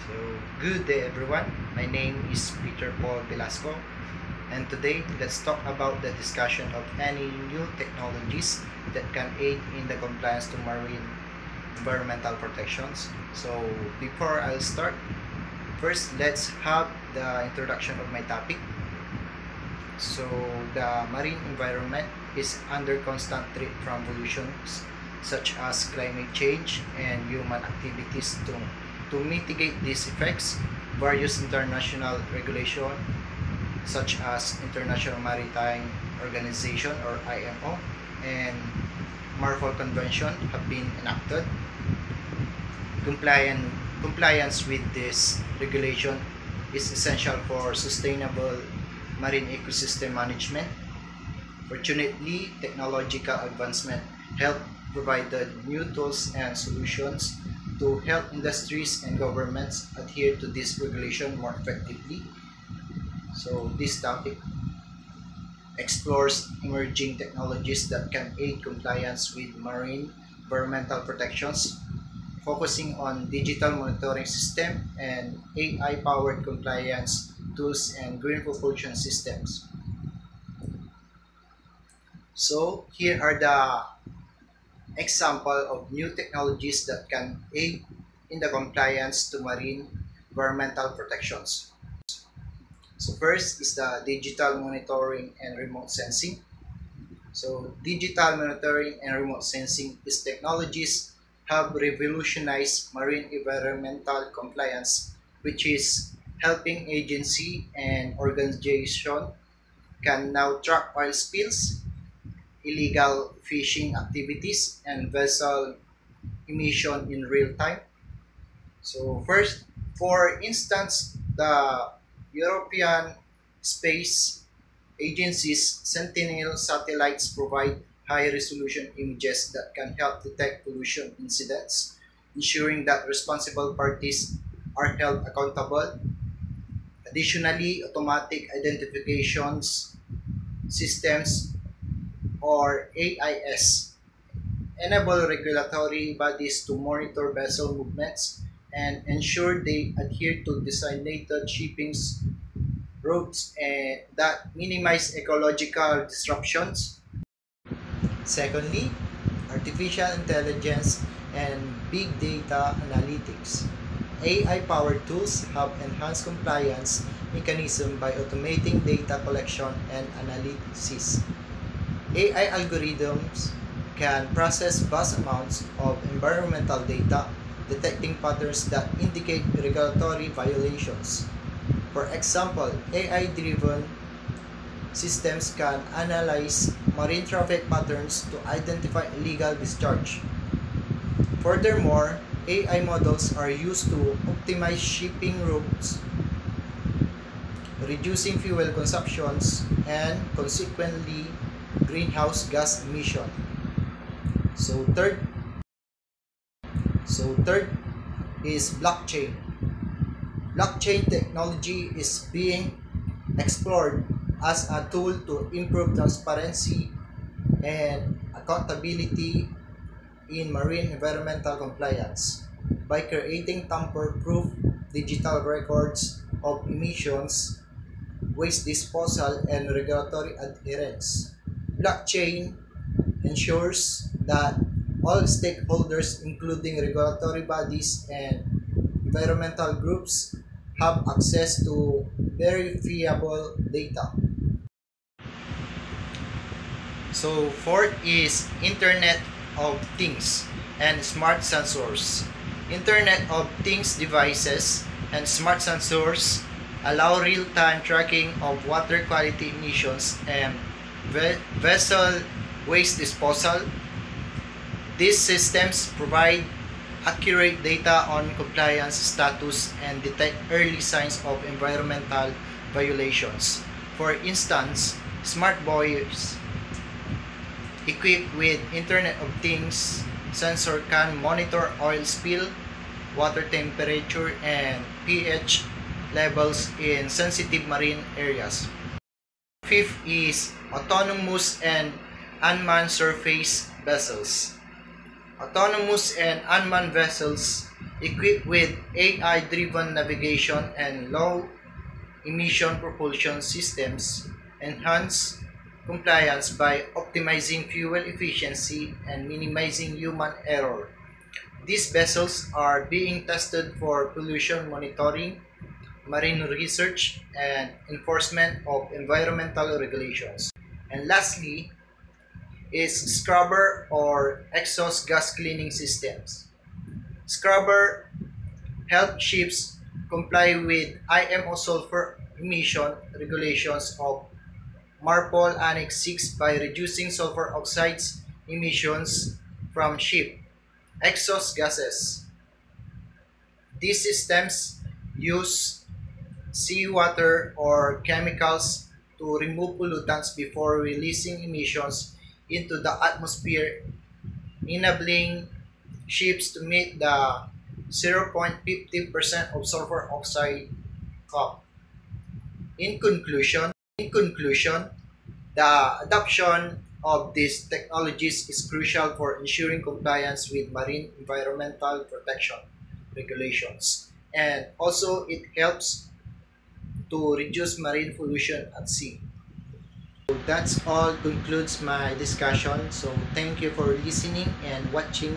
So, good day everyone. My name is Peter Paul Velasco, and today let's talk about the discussion of any new technologies that can aid in the compliance to marine environmental protections. So, before I'll start, first let's have the introduction of my topic. So, the marine environment is under constant threat from pollutions such as climate change and human activities. To mitigate these effects, various international regulations such as International Maritime Organization or IMO and MARPOL Convention have been enacted. Compliance with this regulation is essential for sustainable marine ecosystem management. Fortunately, technological advancement help provide new tools and solutions to help industries and governments adhere to this regulation more effectively. So this topic explores emerging technologies that can aid compliance with marine environmental protections, focusing on digital monitoring system and AI-powered compliance tools and green propulsion systems. So here are the example of new technologies that can aid in the compliance to marine environmental protections. So first is the digital monitoring and remote sensing. So digital monitoring and remote sensing is technologies have revolutionized marine environmental compliance, which is helping agency and organization can now track oil spills, illegal fishing activities, and vessel emission in real time. So first, for instance, the European Space Agency's Sentinel satellites provide high-resolution images that can help detect pollution incidents, ensuring that responsible parties are held accountable. Additionally, automatic identifications systems or AIS enable regulatory bodies to monitor vessel movements and ensure they adhere to designated shipping routes that minimize ecological disruptions. Secondly, artificial intelligence and big data analytics. AI-powered tools have enhanced compliance mechanism by automating data collection and analysis. AI algorithms can process vast amounts of environmental data, detecting patterns that indicate regulatory violations. For example, AI-driven systems can analyze marine traffic patterns to identify illegal discharge. Furthermore, AI models are used to optimize shipping routes, reducing fuel consumptions and consequently greenhouse gas emission. So third is blockchain. Blockchain technology is being explored as a tool to improve transparency and accountability in marine environmental compliance by creating tamper-proof digital records of emissions, waste disposal, and regulatory adherence. Blockchain ensures that all stakeholders, including regulatory bodies and environmental groups, have access to verifiable data. So fourth is Internet of Things and smart sensors. Internet of Things devices and smart sensors allow real-time tracking of water quality emissions and vessel waste disposal. These systems provide accurate data on compliance status and detect early signs of environmental violations. For instance, smart buoys equipped with Internet of Things sensor can monitor oil spill, water temperature, and pH levels in sensitive marine areas. Fifth is autonomous and unmanned surface vessels. Autonomous and unmanned vessels equipped with AI-driven navigation and low-emission propulsion systems, enhance compliance by optimizing fuel efficiency and minimizing human error. These vessels are being tested for pollution monitoring, marine research, and enforcement of environmental regulations. And lastly is scrubber or exhaust gas cleaning systems. Scrubber help ships comply with IMO sulfur emission regulations of MARPOL Annex 6 by reducing sulfur oxides emissions from ship exhaust gases. These systems use seawater or chemicals to remove pollutants before releasing emissions into the atmosphere, enabling ships to meet the 0.50% of sulfur oxide cap. In conclusion, the adoption of these technologies is crucial for ensuring compliance with marine environmental protection regulations, and also it helps to reduce marine pollution at sea. So that's all concludes my discussion. So thank you for listening and watching.